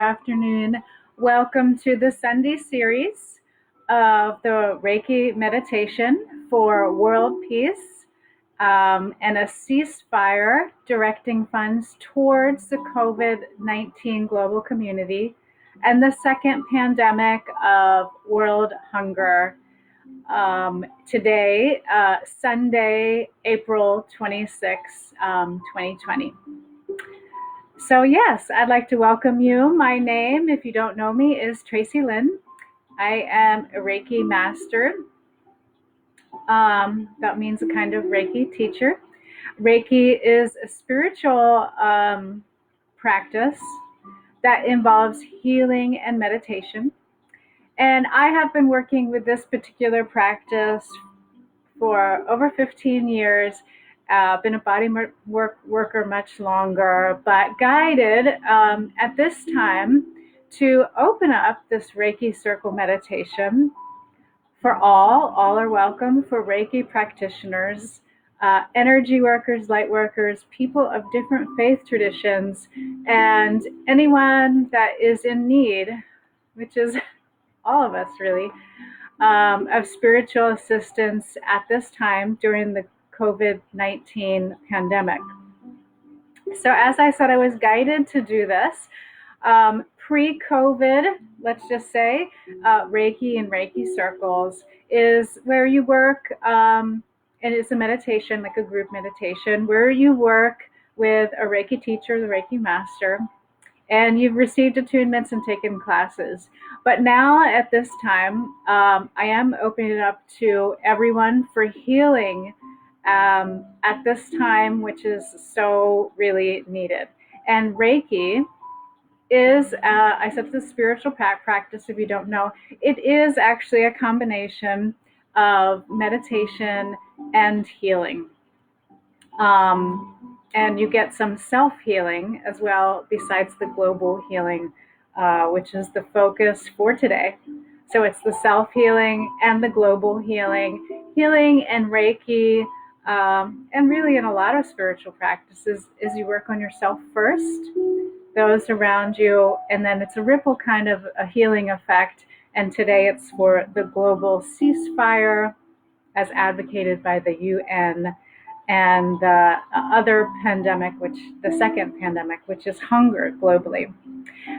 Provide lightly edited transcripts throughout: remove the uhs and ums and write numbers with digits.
Afternoon. Welcome to the Sunday series of the Reiki Meditation for World Peace and a ceasefire directing funds towards the COVID-19 global community and the second pandemic of world hunger. Today, Sunday, April 26, 2020. So yes, I'd like to welcome you. My name, if you don't know me, is Tracy Lynn. I am a Reiki Master. That means a kind of Reiki teacher. Reiki is a spiritual practice that involves healing and meditation. And I have been working with this particular practice for over 15 years. Been a body worker much longer, but guided at this time to open up this Reiki circle meditation for all. All are welcome for Reiki practitioners, energy workers, light workers, people of different faith traditions, and anyone that is in need, which is all of us really, of spiritual assistance at this time during the COVID-19 pandemic. So as I said, I was guided to do this. Pre-COVID, let's just say, Reiki and Reiki circles is where you work, and it's a meditation, like a group meditation, where you work with a Reiki teacher, the Reiki Master, and you've received attunements and taken classes. But now at this time, I am opening it up to everyone for healing at this time, which is so really needed. And Reiki is, I said it's a spiritual practice, if you don't know. It is actually a combination of meditation and healing. And you get some self-healing as well, besides the global healing, which is the focus for today. So it's the self-healing and the global healing and Reiki, and really in a lot of spiritual practices is you work on yourself first, those around you, and then it's a ripple kind of a healing effect. And today it's for the global ceasefire as advocated by the UN, and the other pandemic, the second pandemic, which is hunger globally.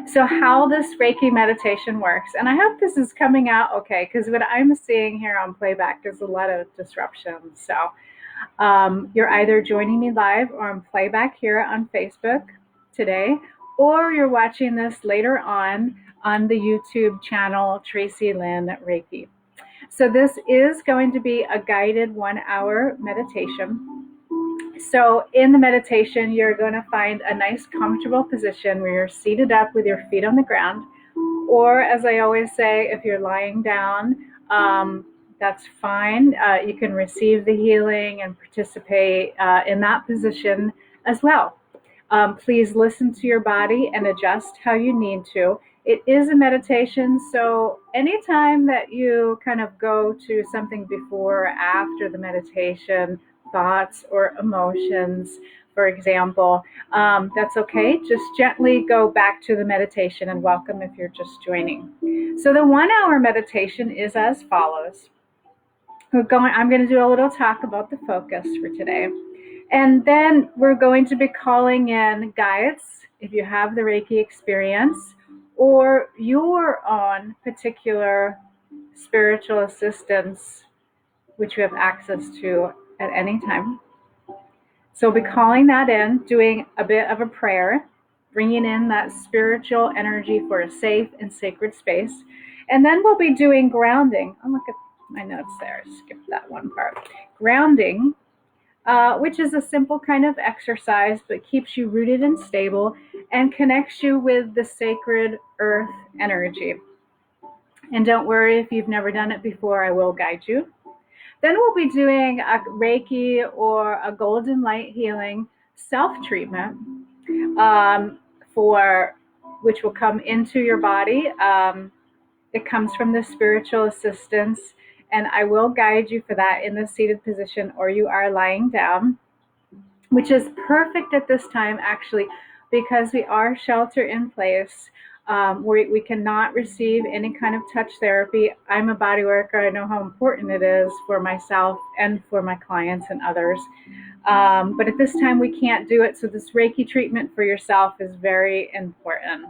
So how this Reiki meditation works, and I hope this is coming out okay, because what I'm seeing here on playback is a lot of disruptions. So you're either joining me live or on playback here on Facebook today, or you're watching this later on the YouTube channel Tracy Lynn Reiki. So this is going to be a guided 1-hour meditation. So in the meditation, you're going to find a nice comfortable position where you're seated up with your feet on the ground. Or as I always say, if you're lying down, that's fine. You can receive the healing and participate in that position as well. Please listen to your body and adjust how you need to. It is a meditation, so anytime that you kind of go to something before or after the meditation, thoughts or emotions, for example, that's okay. Just gently go back to the meditation, and welcome if you're just joining. So the 1-hour meditation is as follows. I'm going to do a little talk about the focus for today. And then we're going to be calling in guides, if you have the Reiki experience, or your own particular spiritual assistance, which you have access to at any time. So we'll be calling that in, doing a bit of a prayer, bringing in that spiritual energy for a safe and sacred space. And then we'll be doing grounding. Oh, look at my notes there. Skip that one part. Grounding, which is a simple kind of exercise, but keeps you rooted and stable and connects you with the sacred earth energy. And don't worry if you've never done it before, I will guide you. Then we'll be doing a Reiki or a golden light healing self-treatment, which will come into your body. It comes from the spiritual assistance, and I will guide you for that in the seated position, or you are lying down, which is perfect at this time, actually, because we are shelter in place. We cannot receive any kind of touch therapy. I'm a body worker. I know how important it is for myself and for my clients and others. But at this time, we can't do it. So this Reiki treatment for yourself is very important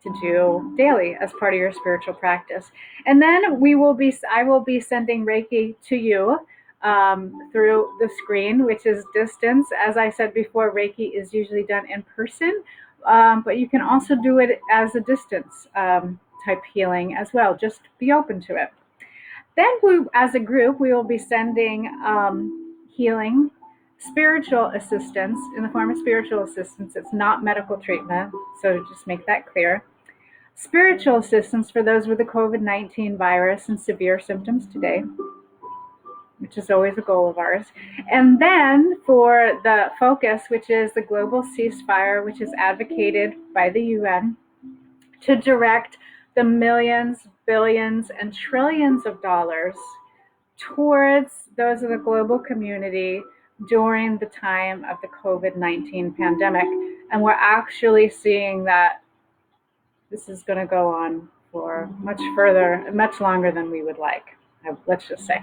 to do daily as part of your spiritual practice. And then I will be sending Reiki to you through the screen, which is distance. As I said before, Reiki is usually done in person, but you can also do it as a distance type healing as well. Just be open to it. Then as a group, we will be sending healing spiritual assistance in the form of spiritual assistance. It's not medical treatment, so just make that clear. Spiritual assistance for those with the COVID-19 virus and severe symptoms today, which is always a goal of ours. And then for the focus, which is the global ceasefire, which is advocated by the UN to direct the millions, billions, and trillions of dollars towards those of the global community during the time of the COVID-19 pandemic. And we're actually seeing that this is going to go on for much longer than we would like, let's just say.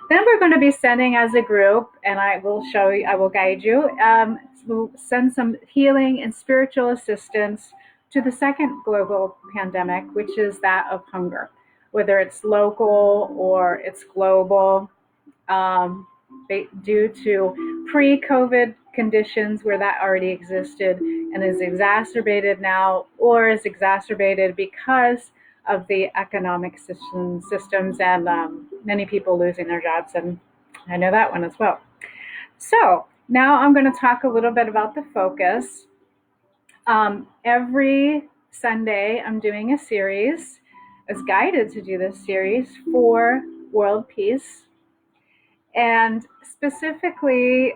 Then we're going to be sending as a group, and I will guide you, we'll send some healing and spiritual assistance to the second global pandemic, which is that of hunger, whether it's local or it's global, due to pre-COVID conditions where that already existed and is exacerbated now, or is exacerbated because of the economic systems and many people losing their jobs, and I know that one as well. So now I'm going to talk a little bit about the focus. Every Sunday I'm doing a series, as guided to do this series for world peace, and specifically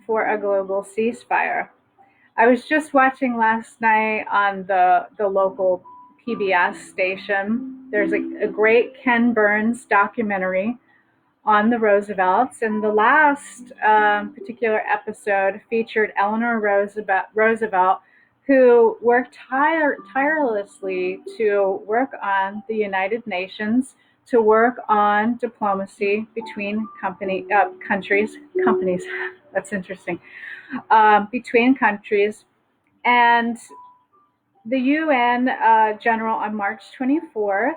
for a global ceasefire. I was just watching last night on the local PBS station. There's a great Ken Burns documentary on the Roosevelts, and the last particular episode featured Eleanor Roosevelt, who worked tirelessly to work on the United Nations, to work on diplomacy between countries, that's interesting, between countries. And the UN General on March 24th,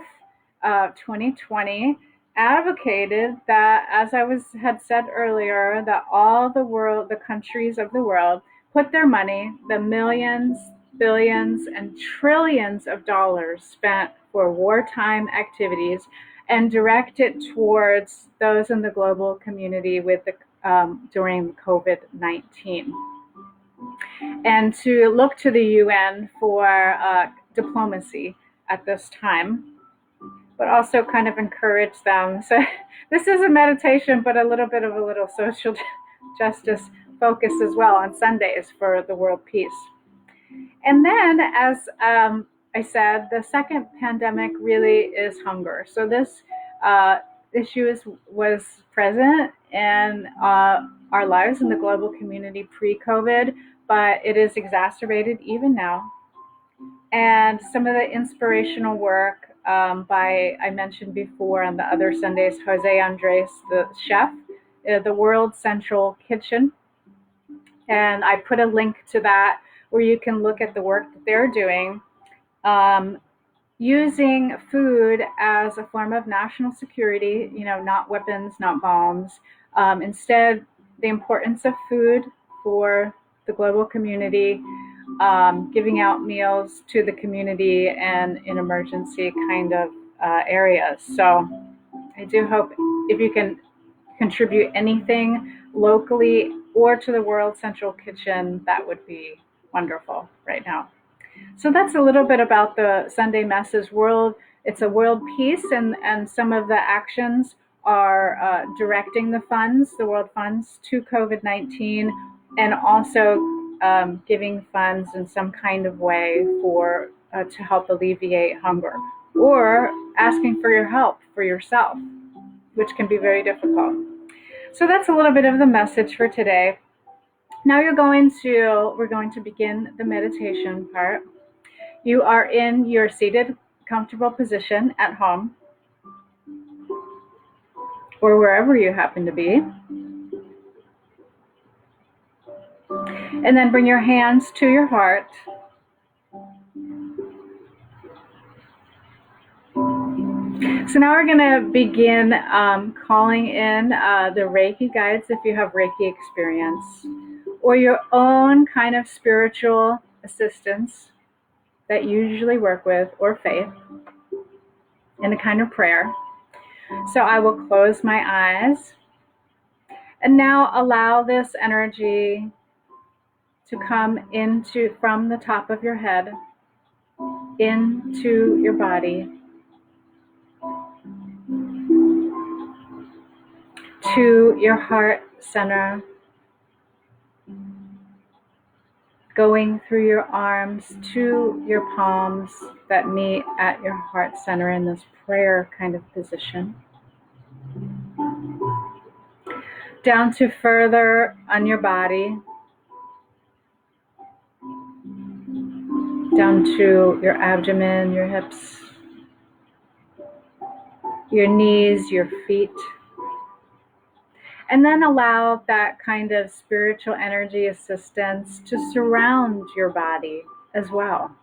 2020, advocated that, as I had said earlier, that all the countries of the world put their money, the millions, billions, and trillions of dollars spent for wartime activities, and direct it towards those in the global community during COVID-19. And to look to the UN for diplomacy at this time, but also kind of encourage them. So this is a meditation, but a little social justice focus as well on Sundays for the world peace. And then, as I said, the second pandemic really is hunger. So this issue was present in our lives in the global community pre-COVID, but it is exacerbated even now. And some of the inspirational work I mentioned before on the other Sundays, Jose Andres, the chef, the World Central Kitchen. And I put a link to that where you can look at the work that they're doing, using food as a form of national security, not weapons, not bombs. Instead, the importance of food for the global community, giving out meals to the community and in emergency kind of areas. So I do hope if you can contribute anything locally or to the World Central Kitchen, that would be wonderful right now. So that's a little bit about the Sunday message. It's a world peace, and some of the actions are directing the world funds to COVID-19, and also giving funds in some kind of way to help alleviate hunger, or asking for your help for yourself, which can be very difficult. So that's a little bit of the message for today. Now we're going to begin the meditation part. You are in your seated, comfortable position at home or wherever you happen to be. And then bring your hands to your heart. So now we're going to begin calling in the Reiki guides if you have Reiki experience, or your own kind of spiritual assistants that you usually work with, or faith, in a kind of prayer. So I will close my eyes and now allow this energy to come into from the top of your head into your body, to your heart center, going through your arms to your palms that meet at your heart center in this prayer kind of position. Down to further on your body, down to your abdomen, your hips, your knees, your feet. And then allow that kind of spiritual energy assistance to surround your body as well.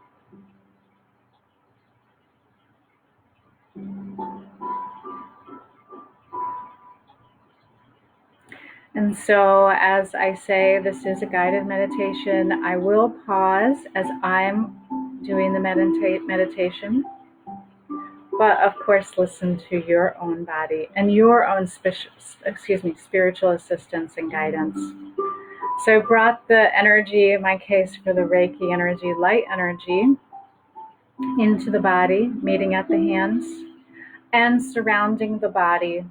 And so, as I say, this is a guided meditation. I will pause as I'm doing the meditation. But of course, listen to your own body and your own spiritual assistance and guidance. So I brought the energy, in my case for the Reiki energy, light energy, into the body, meeting at the hands and surrounding the body.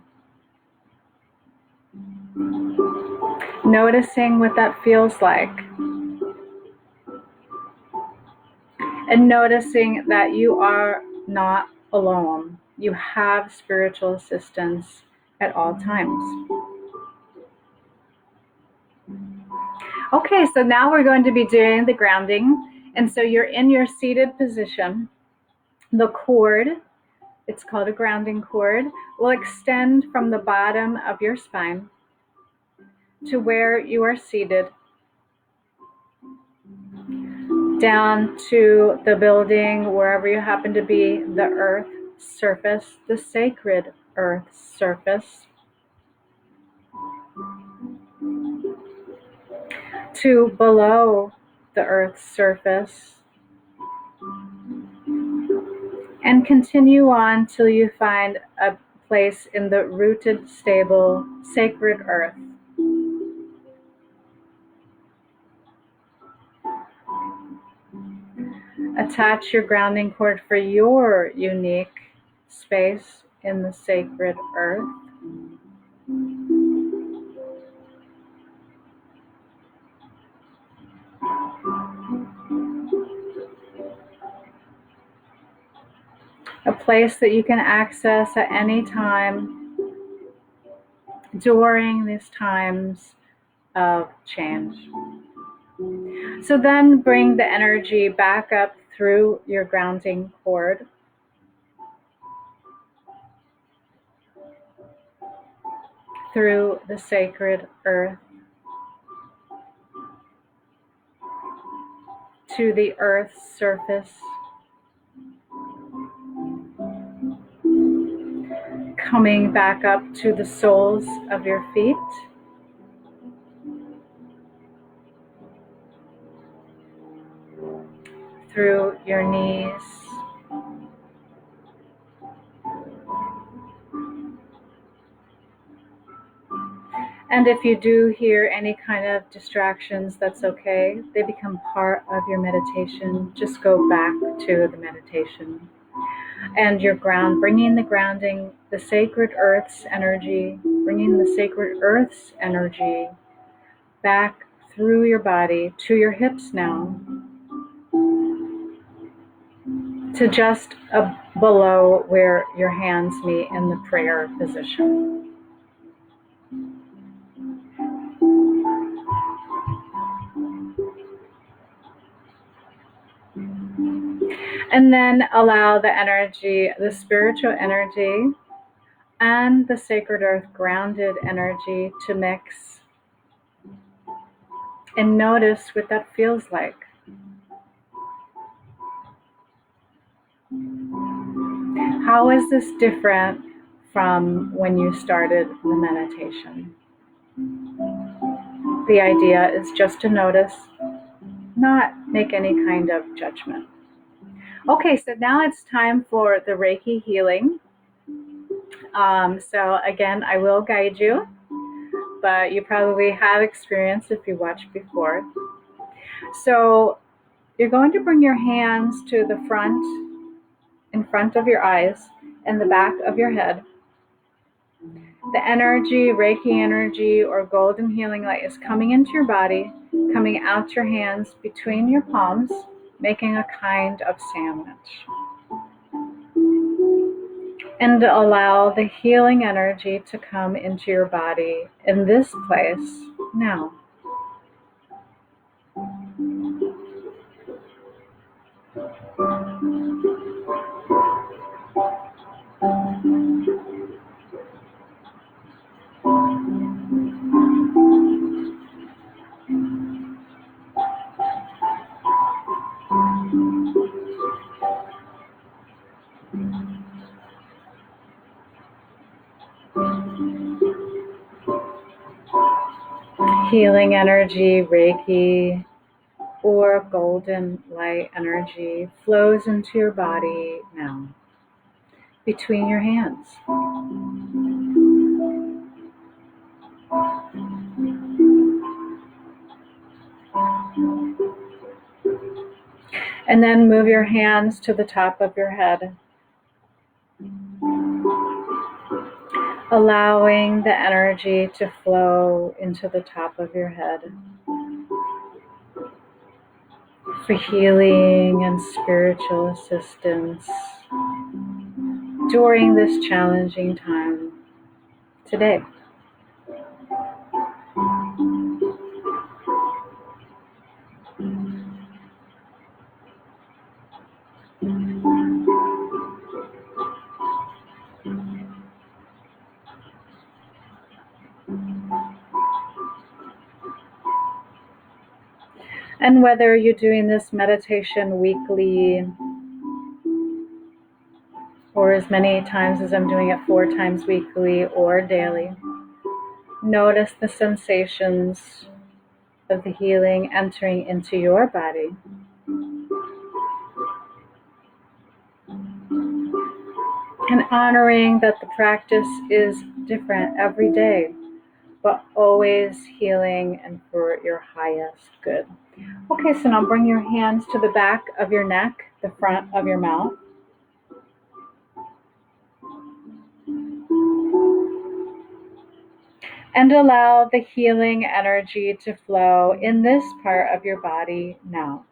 Noticing what that feels like. And noticing that you are not alone. You have spiritual assistance at all times. Okay, so now we're going to be doing the grounding. And so you're in your seated position. The cord, it's called a grounding cord, will extend from the bottom of your spine to where you are seated, down to the building, wherever you happen to be, the earth surface, the sacred earth surface, to below the earth's surface, and continue on till you find a place in the rooted, stable, sacred earth. Attach your grounding cord for your unique space in the sacred earth. A place that you can access at any time during these times of change. So then bring the energy back up through your grounding cord. Through the sacred earth. To the earth's surface. Coming back up to the soles of your feet. Through your knees. And if you do hear any kind of distractions, that's okay. They become part of your meditation. Just go back to the meditation. And your ground, bringing the grounding, the sacred earth's energy, bringing the sacred earth's energy back through your body to your hips now, to just below where your hands meet in the prayer position. And then allow the energy, the spiritual energy, and the sacred earth grounded energy to mix. And notice what that feels like. How is this different from when you started the meditation? The idea is just to notice, not make any kind of judgment. Okay, so now it's time for the Reiki healing. So again, I will guide you, but you probably have experience if you watched before. So you're going to bring your hands to the front, in front of your eyes, and the back of your head. The energy, Reiki energy, or golden healing light is coming into your body, coming out your hands between your palms, making a kind of sandwich. And allow the healing energy to come into your body in this place now. Healing energy, Reiki, or golden light energy flows into your body now, between your hands. And then move your hands to the top of your head, allowing the energy to flow into the top of your head for healing and spiritual assistance during this challenging time today. And whether you're doing this meditation weekly or as many times as I'm doing it 4 times weekly or daily, notice the sensations of the healing entering into your body. And honoring that the practice is different every day, but always healing and for your highest good. Okay, so now bring your hands to the back of your neck, the front of your mouth. And allow the healing energy to flow in this part of your body now.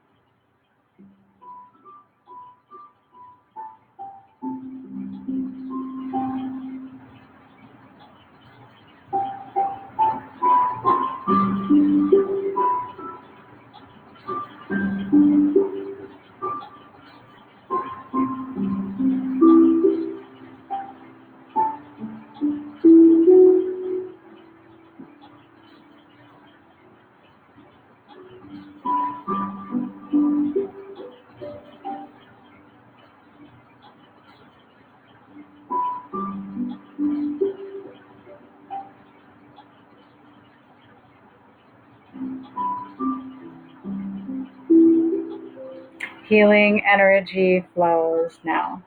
Healing energy flows now.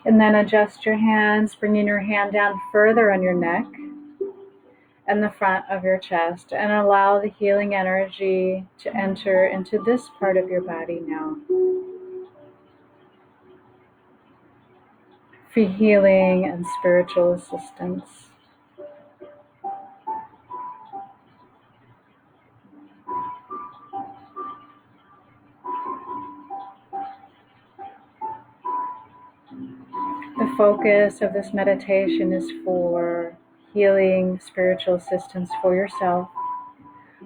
And then adjust your hands, bringing your hand down further on your neck and the front of your chest, and allow the healing energy to enter into this part of your body now. For healing and spiritual assistance. The focus of this meditation is for healing spiritual assistance for yourself,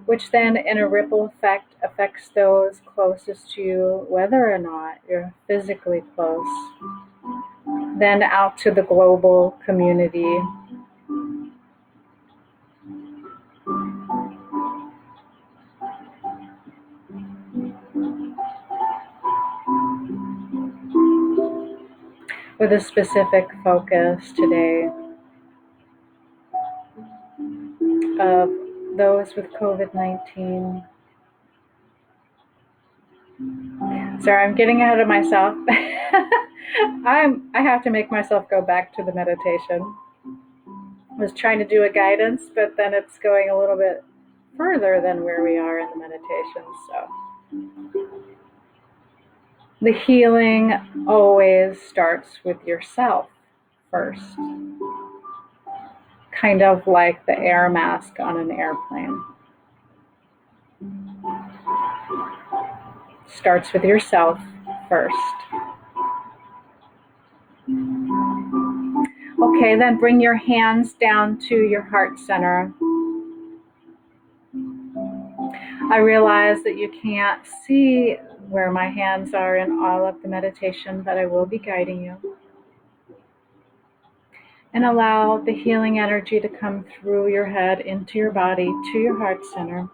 which then in a ripple effect affects those closest to you, whether or not you're physically close, then out to the global community. With a specific focus today of those with COVID-19. Sorry, I'm getting ahead of myself. I have to make myself go back to the meditation. I was trying to do a guidance, but then it's going a little bit further than where we are in the meditation. So the healing always starts with yourself first, kind of like the air mask on an airplane. Starts with yourself first. Okay, then bring your hands down to your heart center. I realize that you can't see where my hands are in all of the meditation, but I will be guiding you. And allow the healing energy to come through your head into your body to your heart center.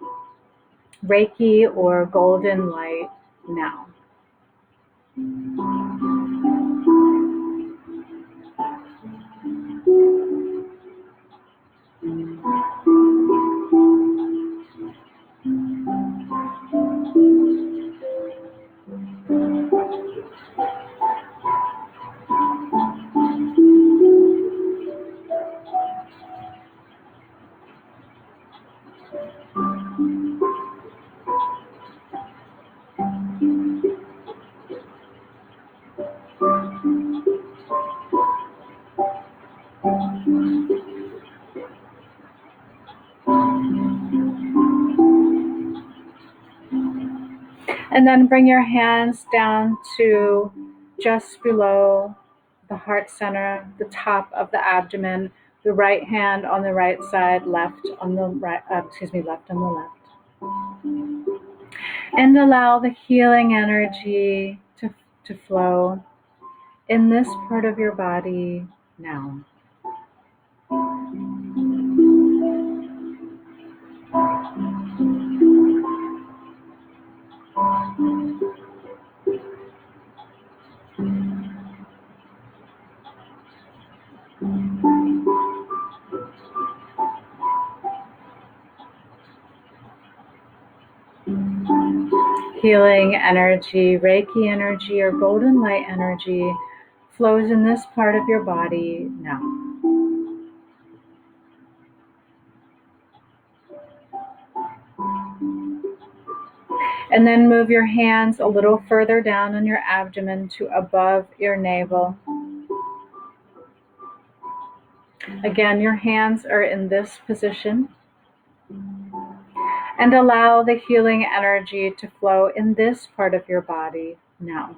Reiki or golden light now. And then bring your hands down to just below the heart center, the top of the abdomen, the right hand on the right side, left on the right, left on the left. And allow the healing energy to flow in this part of your body now. Healing energy, Reiki energy, or golden light energy flows in this part of your body now. And then move your hands a little further down on your abdomen to above your navel. Again, your hands are in this position. And allow the healing energy to flow in this part of your body now.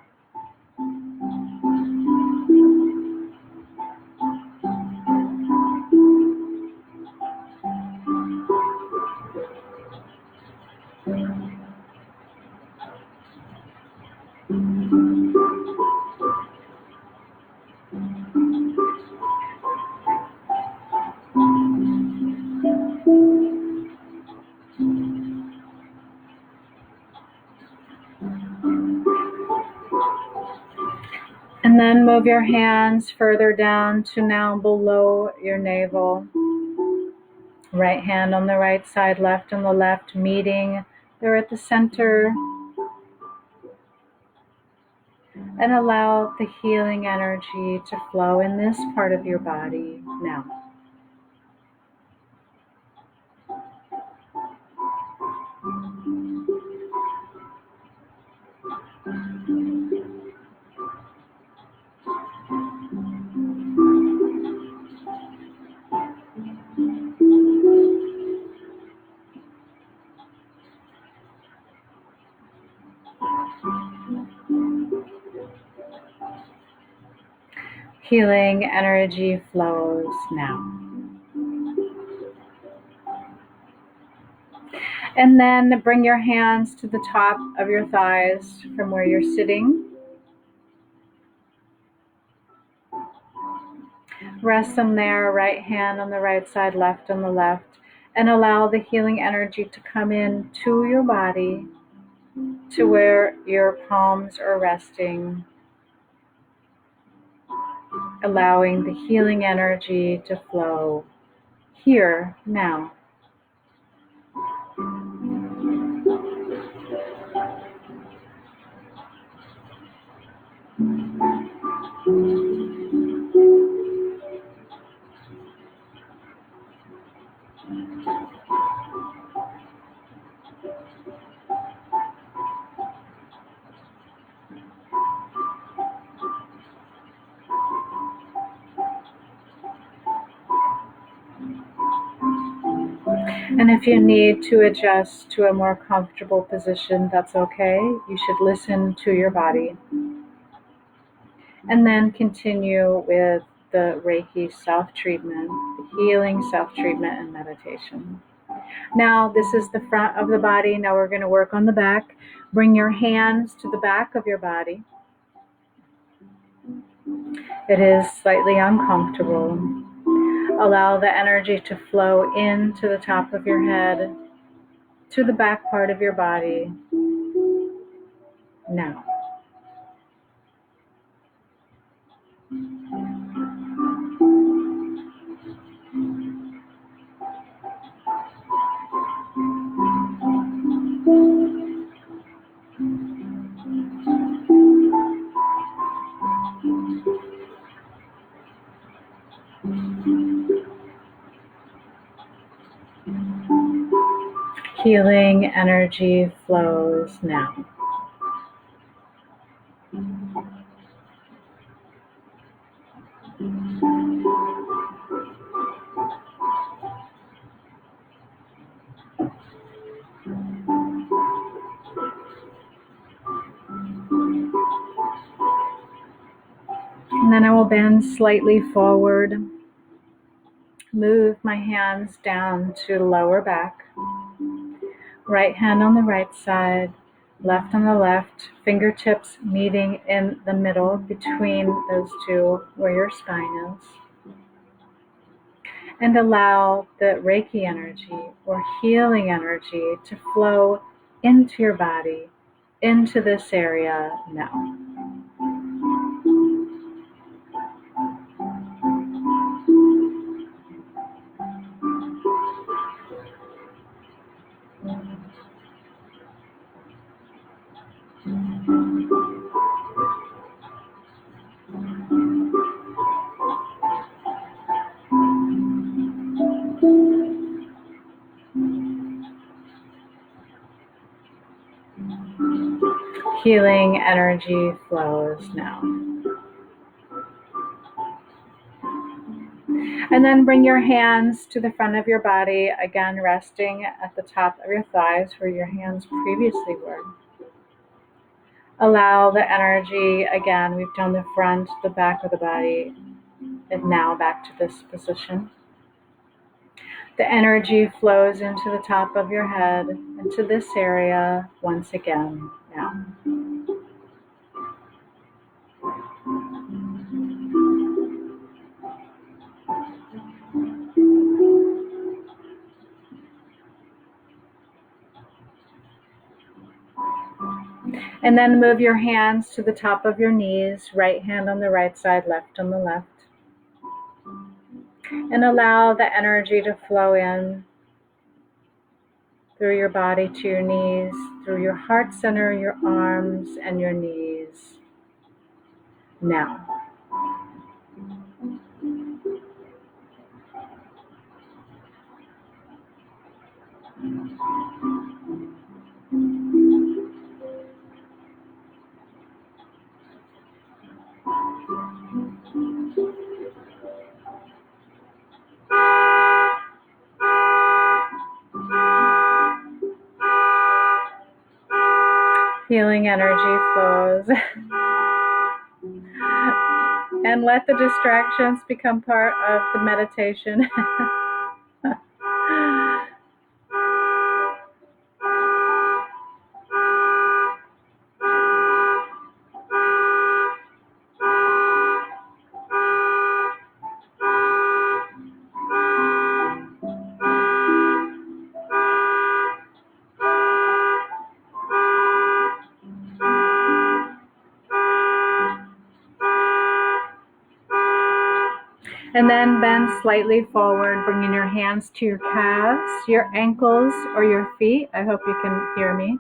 And then move your hands further down to now below your navel. Right hand on the right side, left on the left, meeting. They're at the center. And allow the healing energy to flow in this part of your body now. Healing energy flows now. And then bring your hands to the top of your thighs from where you're sitting. Rest them there, right hand on the right side, left on the left, and allow the healing energy to come in to your body, to where your palms are resting, allowing the healing energy to flow here, now. And if you need to adjust to a more comfortable position, that's okay. You should listen to your body. And then continue with the Reiki self-treatment, the healing self-treatment and meditation. Now, this is the front of the body. Now we're going to work on the back. Bring your hands to the back of your body. It is slightly uncomfortable. Allow the energy to flow into the top of your head, to the back part of your body. Now. Healing energy flows now. And then I will bend slightly forward. Move my hands down to the lower back. Right hand on the right side, left on the left, fingertips meeting in the middle between those two where your spine is. And allow the Reiki energy or healing energy to flow into your body, into this area now. Healing energy flows now. And then bring your hands to the front of your body, again resting at the top of your thighs where your hands previously were. Allow the energy, again, we've done the front, the back of the body, and now back to this position. The energy flows into the top of your head, into this area once again now. And then move your hands to the top of your knees, right hand on the right side, left on the left. And allow the energy to flow in through your body to your knees, through your heart center, your arms, and your knees. Now. Healing energy flows. And let the distractions become part of the meditation. And then bend slightly forward, bringing your hands to your calves, your ankles, or your feet. I hope you can hear me.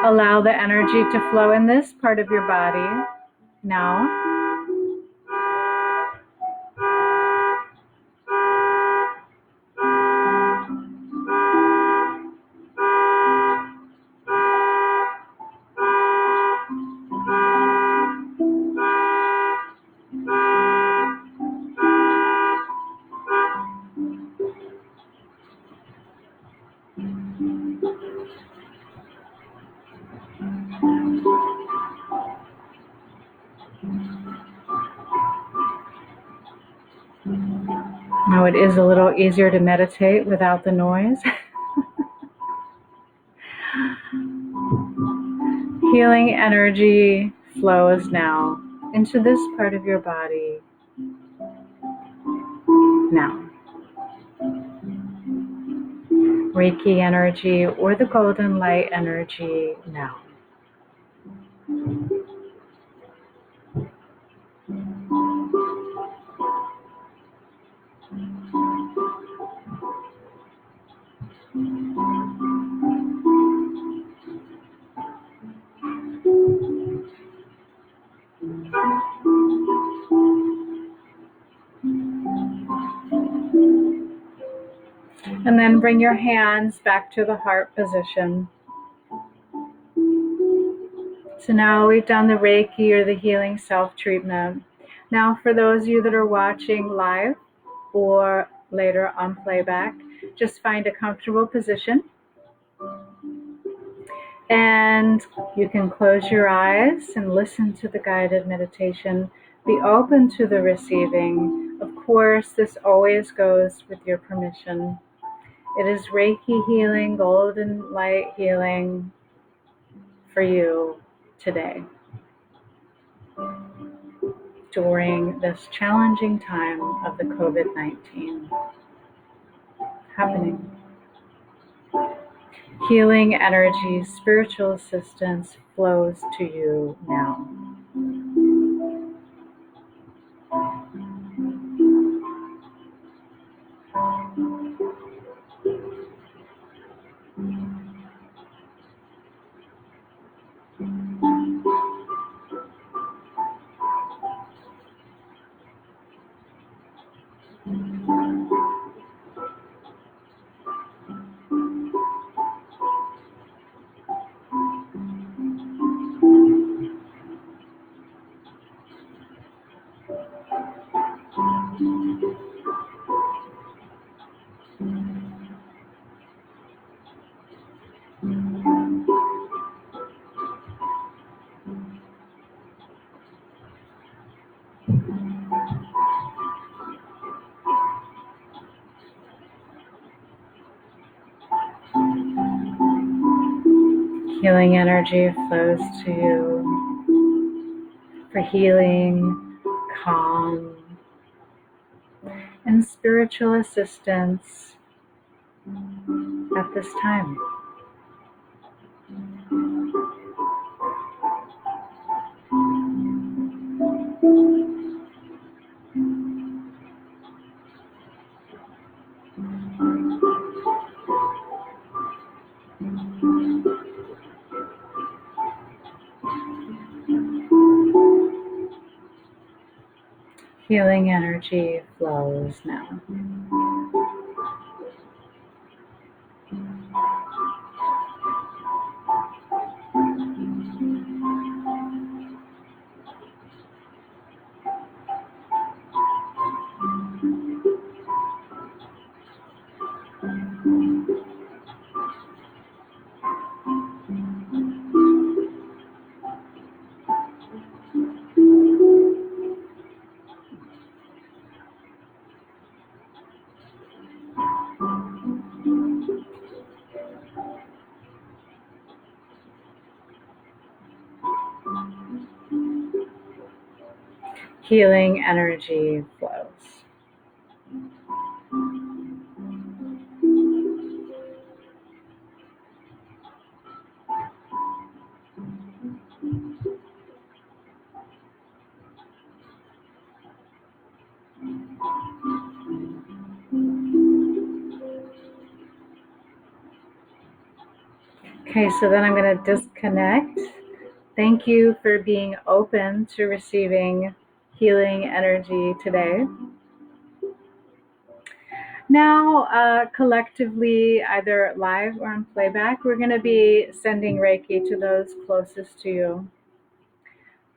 Allow the energy to flow in this part of your body now. Now it is a little easier to meditate without the noise. Healing energy flows now into this part of your body now. Reiki energy or the golden light energy now. And then bring your hands back to the heart position. So now we've done the Reiki or the healing self-treatment. Now for those of you that are watching live or later on playback, just find a comfortable position. And you can close your eyes and listen to the guided meditation. Be open to the receiving. Of course, this always goes with your permission. It is Reiki healing, golden light healing for you today during this challenging time of the COVID-19 happening. Healing energy, spiritual assistance flows to you now. Healing energy flows to you for healing, calm, and spiritual assistance at this time. Healing energy flows now. healing energy flows. Okay, so then I'm going to disconnect. Thank you for being open to receiving healing energy today. Now, collectively, either live or on playback, we're going to be sending Reiki to those closest to you.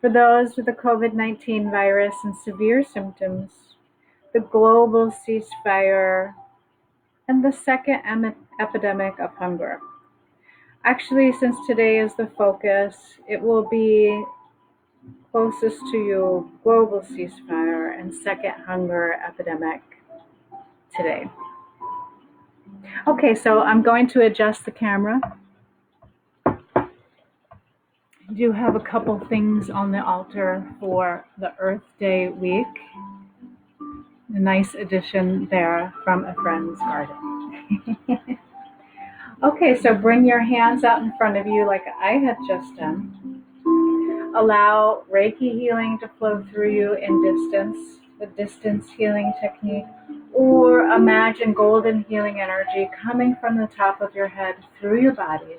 For those with the COVID-19 virus and severe symptoms, the global ceasefire, and the second epidemic of hunger. Actually, since today is the focus, it will be closest to you, global ceasefire and second hunger epidemic today. Okay, so I'm going to adjust the camera. I do have a couple things on the altar for the Earth Day week. A nice addition there from a friend's garden. Okay, so bring your hands out in front of you like I had just done. Allow Reiki healing to flow through you in distance, the distance healing technique, or imagine golden healing energy coming from the top of your head through your body,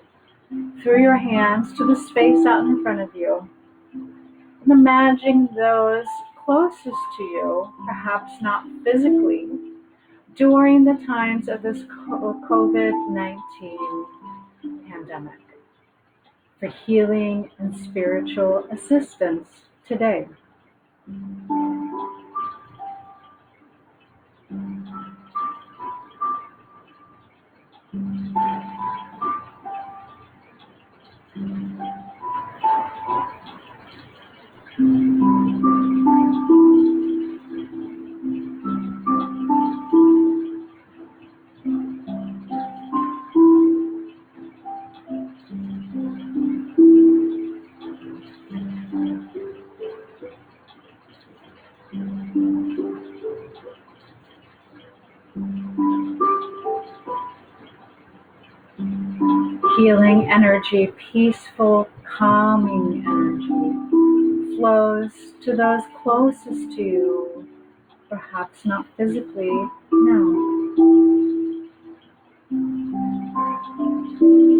through your hands to the space out in front of you. And imagine those closest to you, perhaps not physically, during the times of this COVID-19 pandemic, for healing and spiritual assistance today. Healing energy, peaceful, calming energy flows to those closest to you, perhaps not physically, now.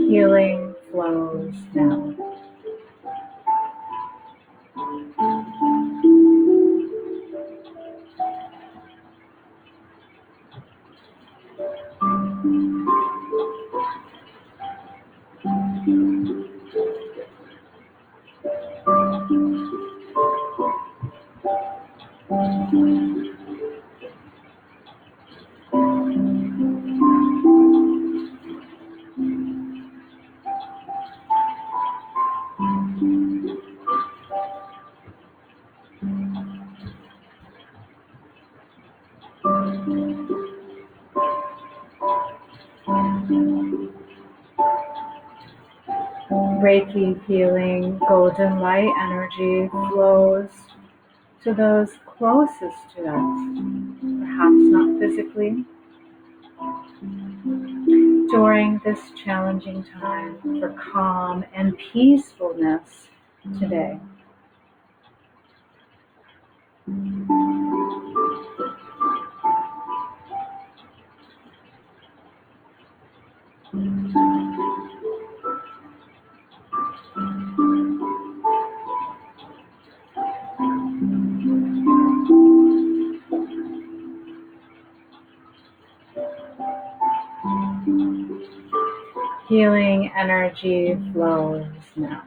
Healing flows now. Reiki healing, golden light energy flows to those closest to us, perhaps not physically, during this challenging time for calm and peacefulness today. Healing energy flows now.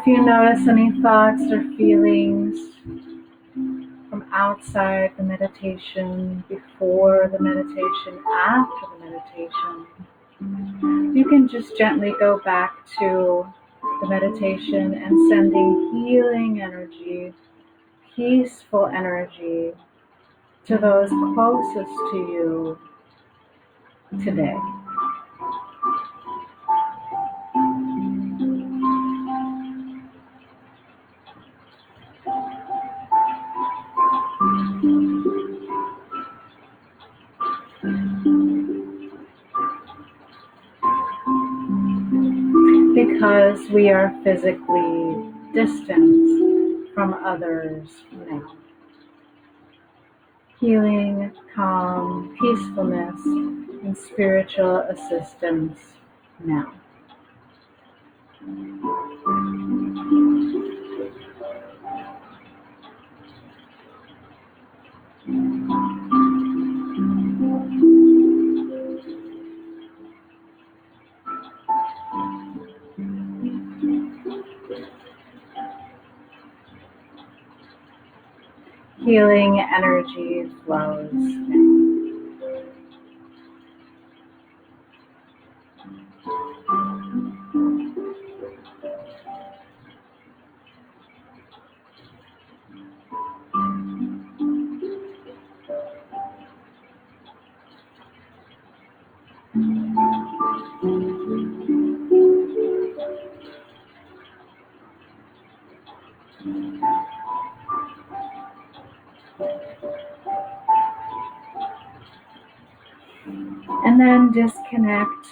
if you notice any thoughts or feelings from outside the meditation, before the meditation, after the meditation, you can just gently go back to the meditation and sending healing energy, peaceful energy to those closest to you today. Because we are physically distanced from others now. Healing, calm, peacefulness, and spiritual assistance now. Healing energy flows now. And then disconnect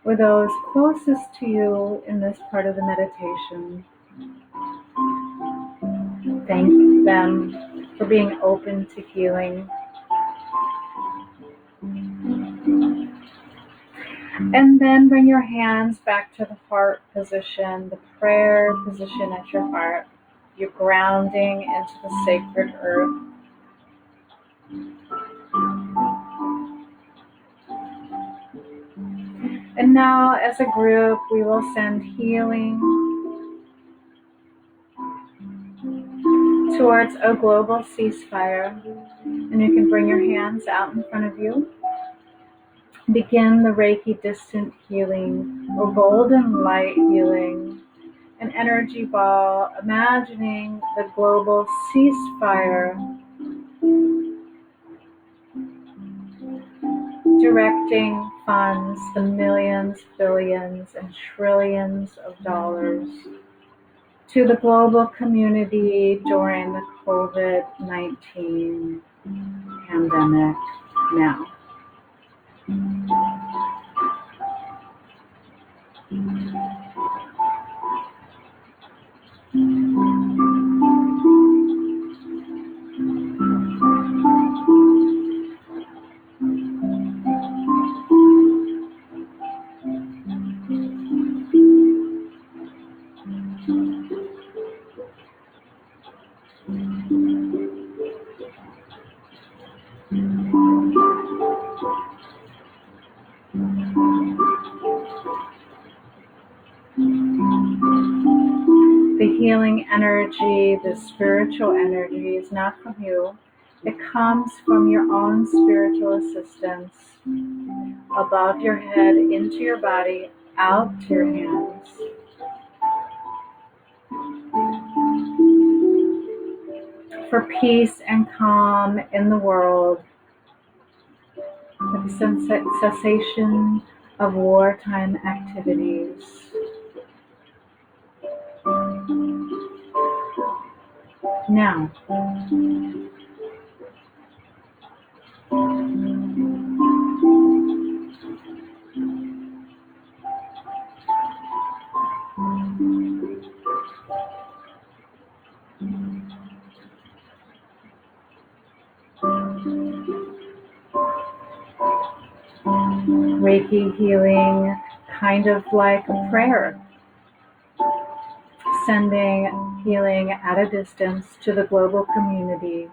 with those closest to you in this part of the meditation. Thank them for being open to healing. And then bring your hands back to the heart position, the prayer position at your heart. You're grounding into the sacred earth. And now, as a group, we will send healing towards a global ceasefire. And you can bring your hands out in front of you. Begin the Reiki distant healing, or golden light healing, an energy ball, imagining the global ceasefire, directing funds, the millions, billions, and trillions of dollars to the global community during the COVID-19 pandemic now. The healing energy, the spiritual energy is not from you. It comes from your own spiritual assistance, above your head, into your body, out to your hands. For peace and calm in the world, for the cessation of wartime activities. Now, Reiki healing, kind of like a prayer, sending healing at a distance to the global community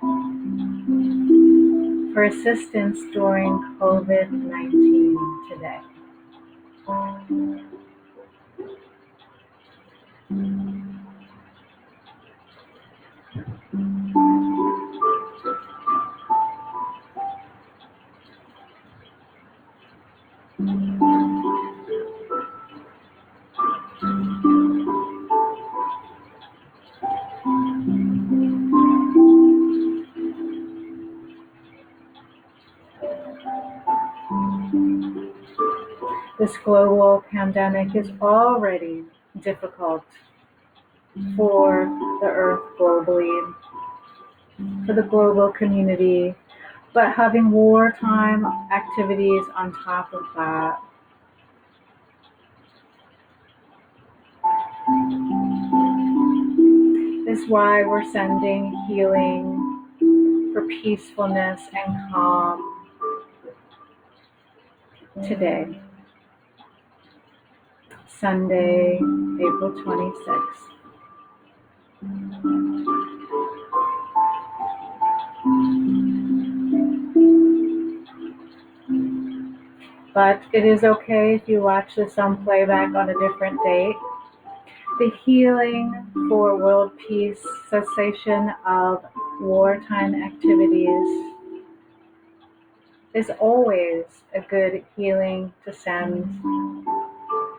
for assistance during COVID-19 today. This global pandemic is already difficult for the earth globally, for the global community, but having wartime activities on top of that is why we're sending healing for peacefulness and calm today, Sunday, April 26th. But it is okay if you watch this on playback on a different date. The healing for world peace, cessation of wartime activities is always a good healing to send,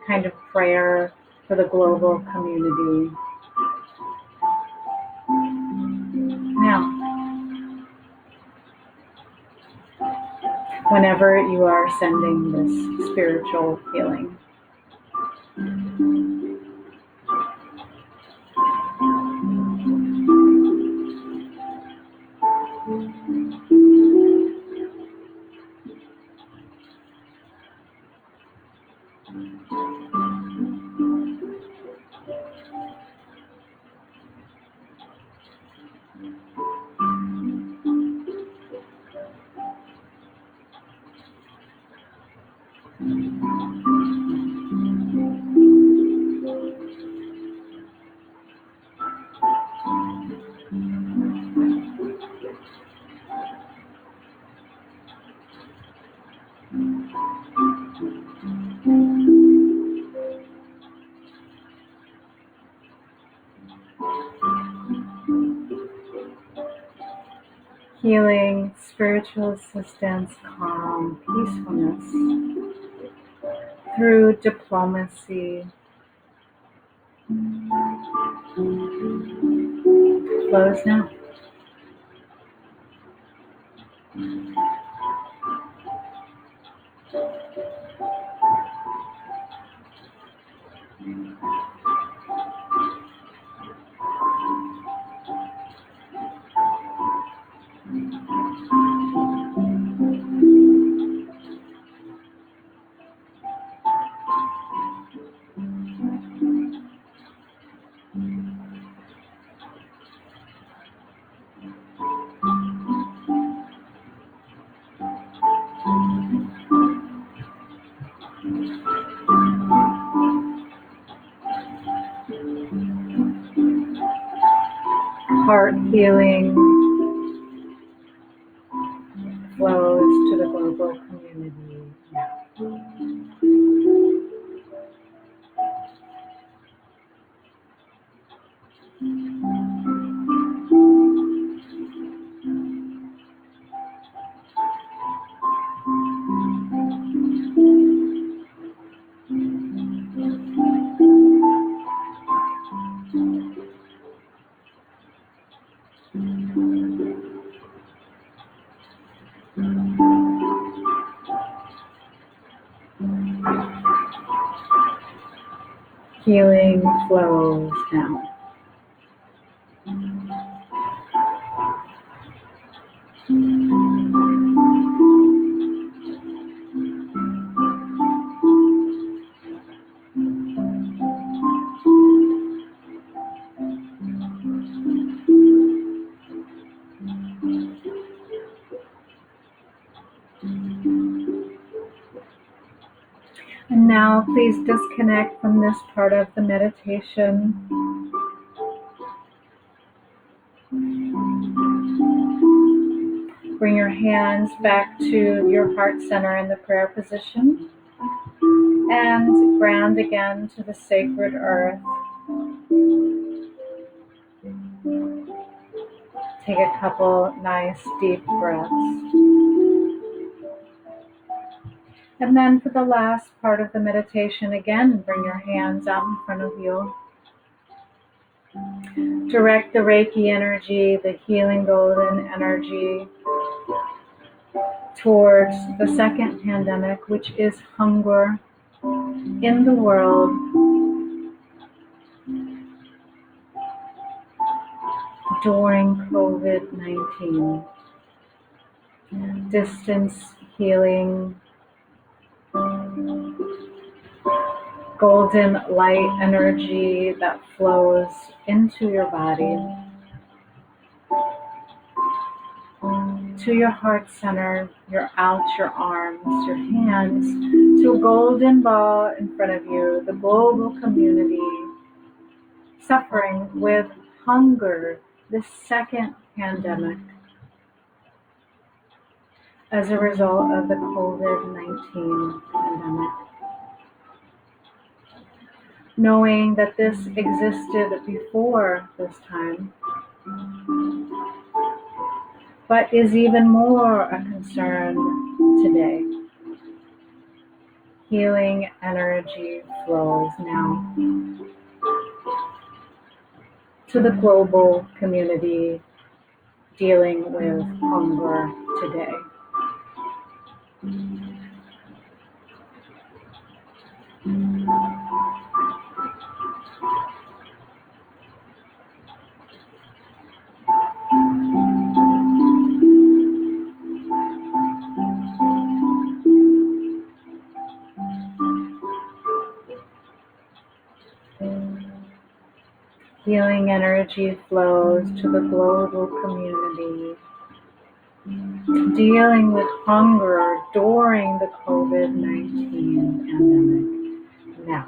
kind of prayer for the global community. Now, whenever you are sending this spiritual healing, healing, spiritual assistance, calm, peacefulness through diplomacy flows now. Heart healing flows to the global community now. Healing flows now. And now please disconnect from this part of the meditation. Bring your hands back to your heart center in the prayer position and ground again to the sacred earth. Take a couple nice deep breaths. And then for the last part of the meditation, again, bring your hands out in front of you. Direct the Reiki energy, the healing golden energy, towards the second pandemic, which is hunger, in the world during COVID-19. Distance healing, golden light energy that flows into your body, to your heart center, your arms, your hands, to a golden ball in front of you, the global community suffering with hunger, this second pandemic as a result of the COVID-19 pandemic. Knowing that this existed before this time, but is even more a concern today. Healing energy flows now to the global community dealing with hunger today. Healing energy flows to the global community dealing with hunger during the COVID-19 pandemic now.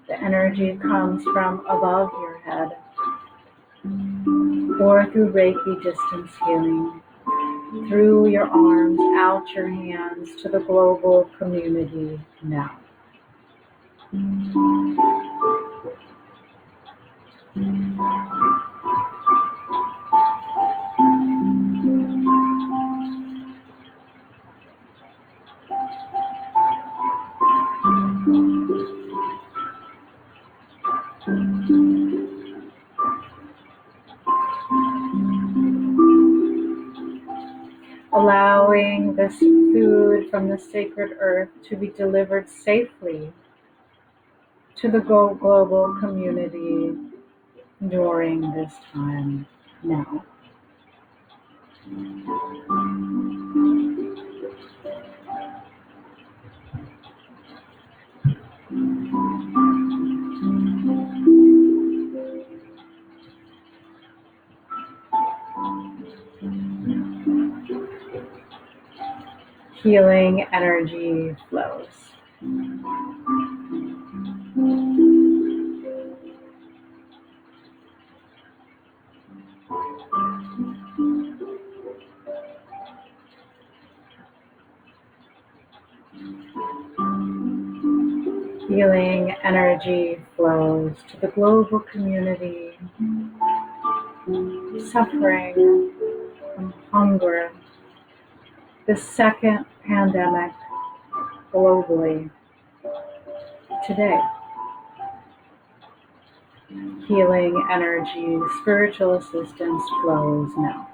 The energy comes from above your head or through Reiki distance healing, through your arms, out your hands to the global community now. Allowing this food from the sacred earth to be delivered safely to the global community during this time now. Healing energy flows. Healing energy flows to the global community suffering from hunger, the second pandemic globally today. Healing energy, spiritual assistance flows now.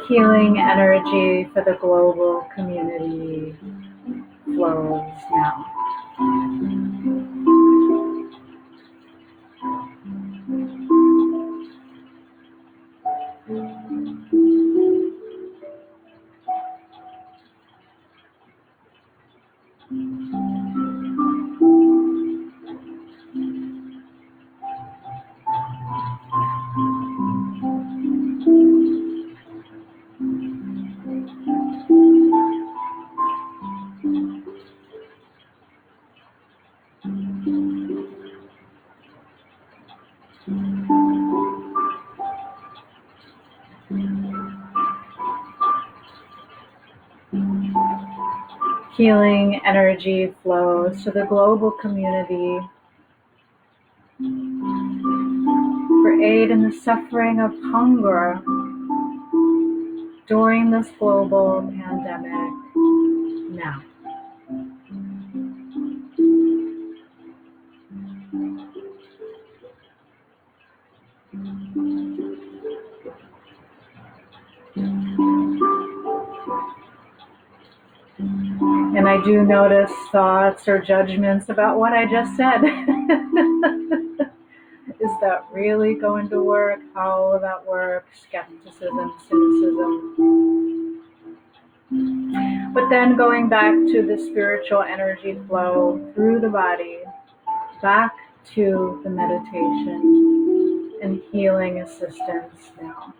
Healing energy for the global community flows now. Healing energy flows to the global community for aid in the suffering of hunger during this global pandemic now. And I do notice thoughts or judgments about what I just said. Is that really going to work? How will that work? Skepticism, cynicism. But then going back to the spiritual energy flow through the body, back to the meditation and healing assistance now.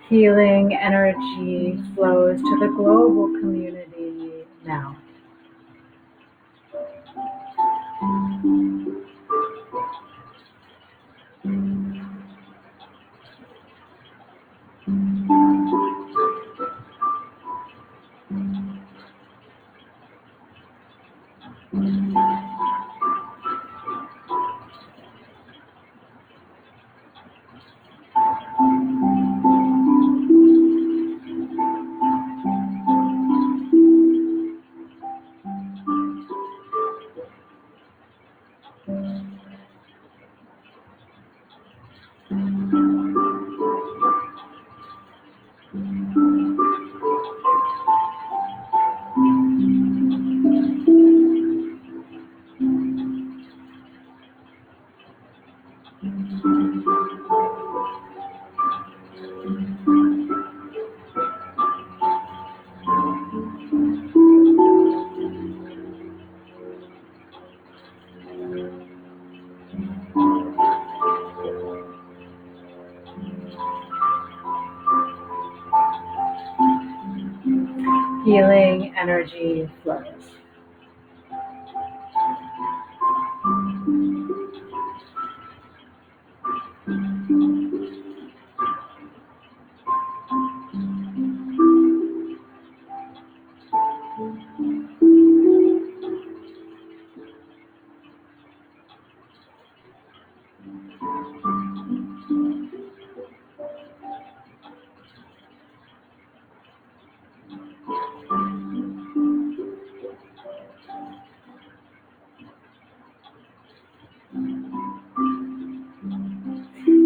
Healing energy flows to the global community now. Healing energy flows.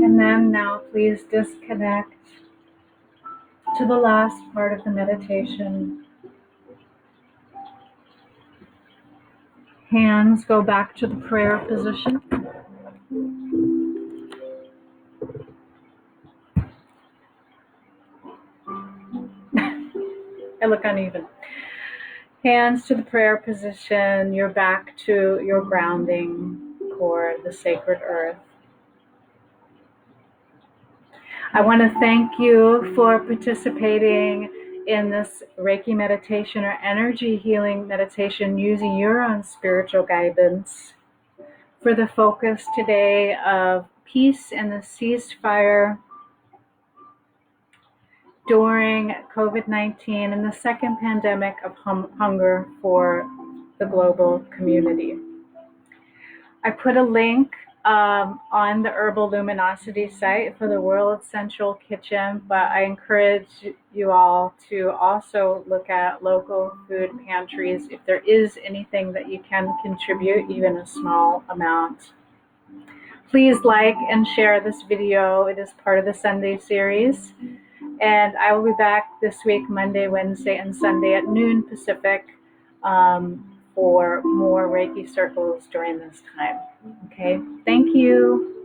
And then now please disconnect to the last part of the meditation. Hands go back to the prayer position. I look uneven. Hands to the prayer position, your back to your grounding core, the sacred earth. I want to thank you for participating in this Reiki meditation or energy healing meditation using your own spiritual guidance for the focus today of peace and the ceasefire during COVID-19 and the second pandemic of hunger for the global community. I put a link on the Herbal Luminosity site for the World Central Kitchen, but I encourage you all to also look at local food pantries if there is anything that you can contribute, even a small amount. Please like and share this video. It is part of the Sunday series. And I will be back this week, Monday, Wednesday, and Sunday at noon Pacific for more Reiki circles during this time. Okay, thank you.